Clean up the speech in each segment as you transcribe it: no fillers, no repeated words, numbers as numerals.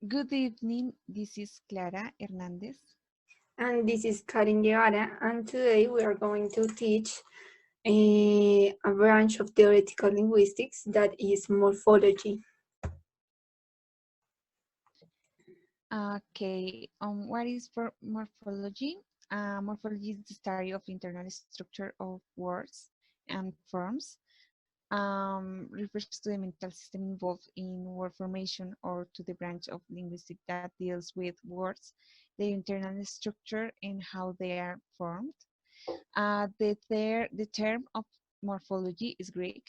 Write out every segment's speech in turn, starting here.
Good evening, this is Clara Hernandez. And this is Guevara, and today we are going to teach a branch of theoretical linguistics that is morphology. Okay, what is for morphology? Morphology is the study of internal structure of words and forms. Refers to the mental system involved in word formation or to the branch of linguistics that deals with words, their internal structure, and how they are formed. The term of morphology is Greek,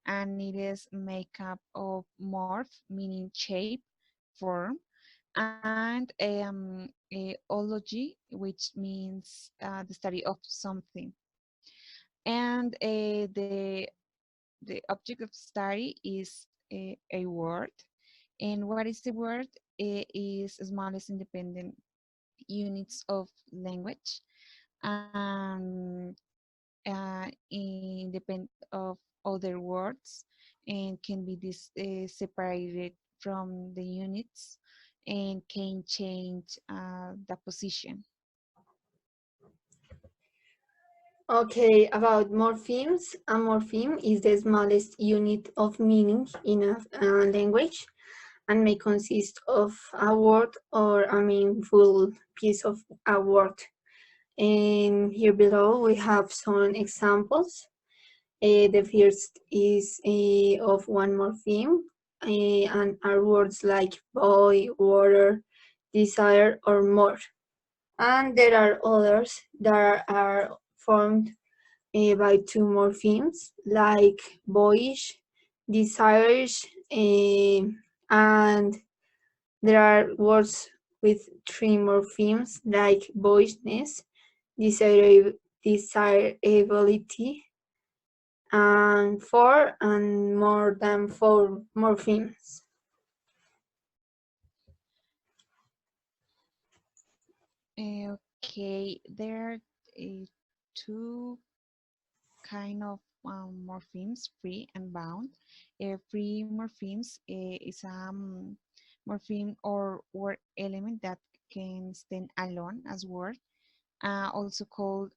and it is made up of morph, meaning shape, form, and ology, which means the study of something. And the object of study is a word. And what is the word? It is smallest independent units of language. And independent of other words and can be separated from the units and can change the position. Okay, about morphemes. A morpheme is the smallest unit of meaning in a language and may consist of a word or a meaningful piece of a word. And here below we have some examples. The first is of one morpheme, and are words like boy, water, desire, or more. And there are others that are formed by two morphemes, like boyish, desires, and there are words with three morphemes, like boyishness, desirability, and four and more than four morphemes. Okay, there are two kind of morphemes, free and bound. Free morphemes is a morpheme or word element that can stand alone as word, also called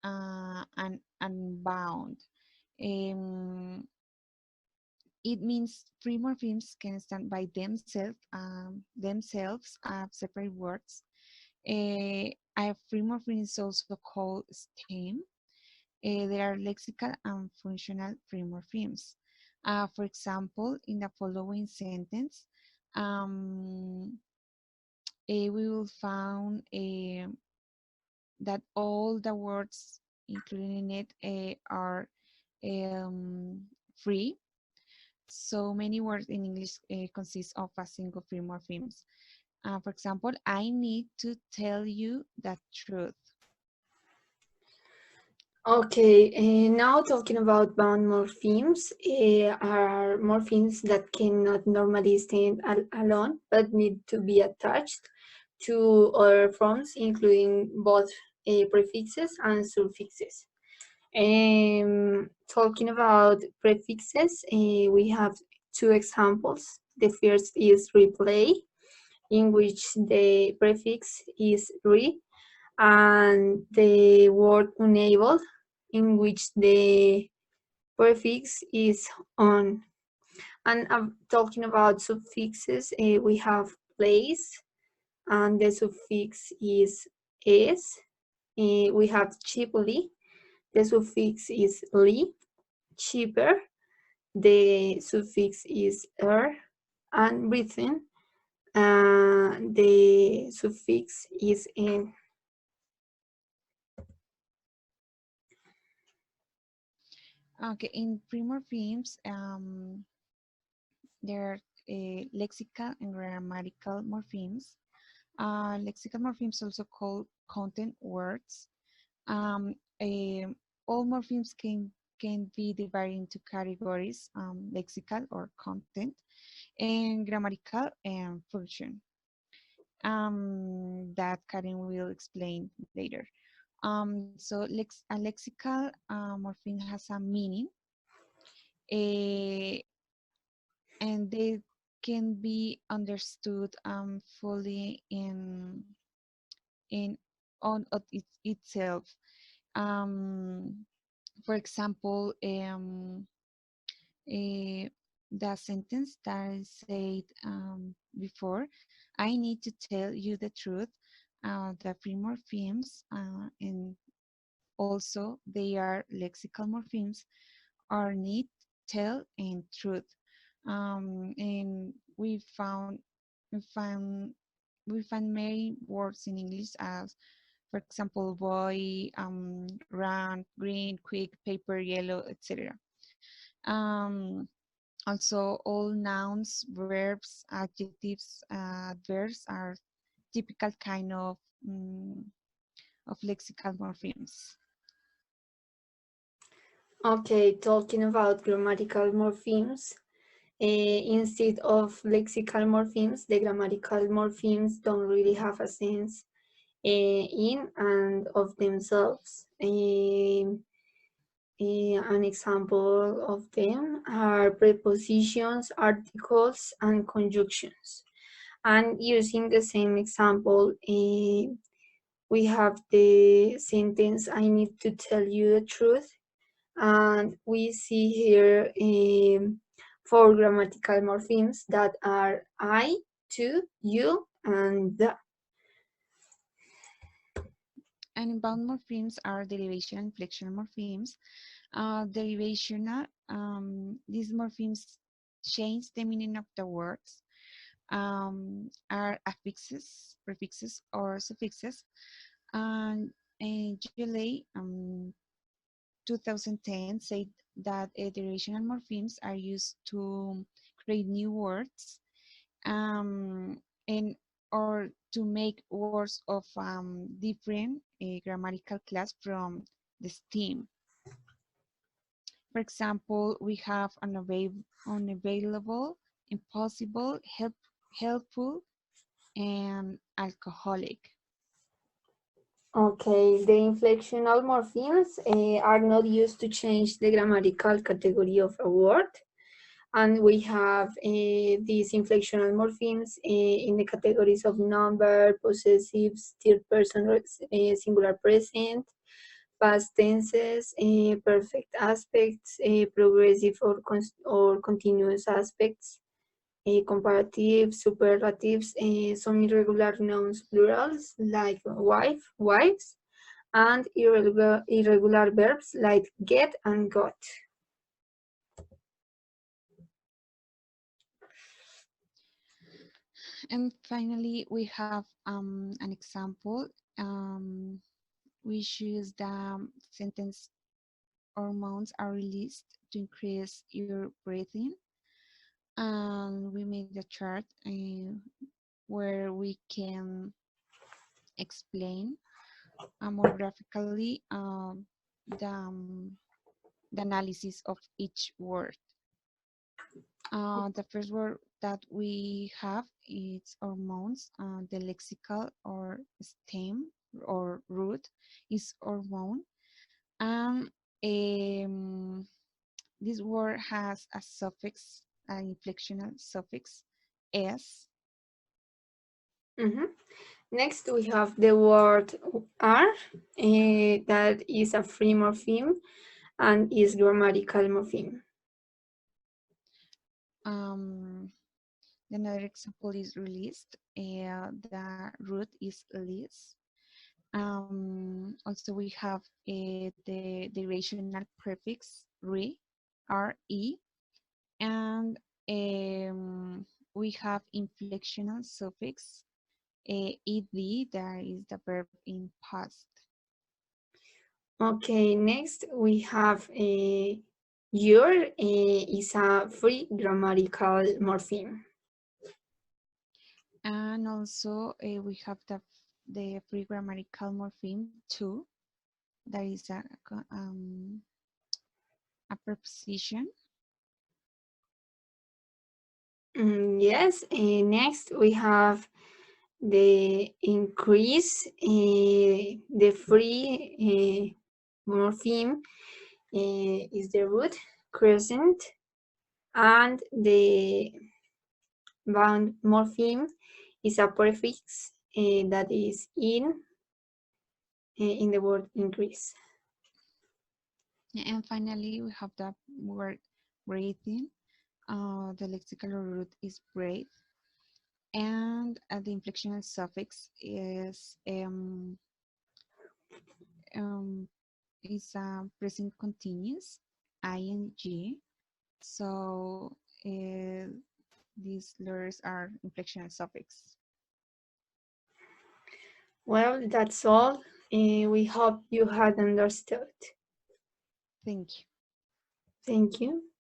an unbound. Um, it means free morphemes can stand by themselves as separate words. A free morpheme is also called stem. There are lexical and functional free morphemes. For example, in the following sentence, um, we will find that all the words included in it are um, free. So many words in English consist of a single free morphemes. For example, I need to tell you the truth. Okay, now talking about bound morphemes, are morphemes that cannot normally stand alone but need to be attached to other forms, including both prefixes and suffixes. Talking about prefixes, we have two examples. The first is replay, in which the prefix is re, and the word unable, in which the prefix is on. And talking about suffixes, we have place, and the suffix is s. We have cheaply, the suffix is li. Cheaper, the suffix is er. And breathing, the suffix is n. Okay, in primorphemes, there are lexical and grammatical morphemes. Lexical morphemes also called content words. Um, eh, all morphemes can be divided into categories, lexical or content, and grammatical and function. That Karen will explain later. So a lexical morpheme has a meaning, eh, and can be understood fully in itself. Um, for example, eh, the sentence that I said before, I need to tell you the truth. The free morphemes, and also they are lexical morphemes, are need, tell, and truth. And we found we find many words in English as, for example, boy, run, green, quick, paper, yellow, etc. Um, Also, all nouns, verbs, adjectives, adverbs are typical kind of lexical morphemes. Okay, talking about grammatical morphemes, instead of lexical morphemes, the grammatical morphemes don't really have a sense in and of themselves. An example of them are prepositions, articles, and conjunctions. And using the same example, we have the sentence, I need to tell you the truth. And we see here four grammatical morphemes that are I, to, you, and the. And inbound morphemes are derivation and inflectional morphemes. Derivational, these morphemes change the meaning of the words, are affixes, prefixes, or suffixes. And usually, 2010 said that derivational morphemes are used to create new words, and or to make words of different grammatical class from the stem. For example, we have unavailable, impossible, helpful, and alcoholic. Okay, the inflectional morphemes are not used to change the grammatical category of a word. And we have these inflectional morphemes in the categories of number, possessives, third person singular present, past tenses, perfect aspects, progressive or continuous aspects, comparative, superlatives, some irregular nouns plurals like wife, wives, and irregular verbs like get and got. And finally, we have an example. We choose the sentence, hormones are released to increase your breathing. And we made a chart where we can explain more graphically the analysis of each word. The first word that we have is hormones. The lexical or stem or root is hormone. And this word has a suffix, an inflectional suffix, s. Mhm. Next, we have the word are, that is a free morpheme and is grammatical morpheme. Um, Another example is released. The root is release. Also, we have the derivational prefix re, and we have inflectional suffix ed, that is the verb in past. Okay, next we have your is a free grammatical morpheme. And also we have the free grammatical morpheme to, that is a preposition. Yes, next we have the increase, the free morpheme is the root, crescent, and the bound morpheme is a prefix that is in the word increase. And finally, we have the word breathing. The lexical root is breathe, and the inflectional suffix um, is present continuous ing. So these letters are inflectional suffix. Well, that's all. We hope you had understood. Thank you. Thank you.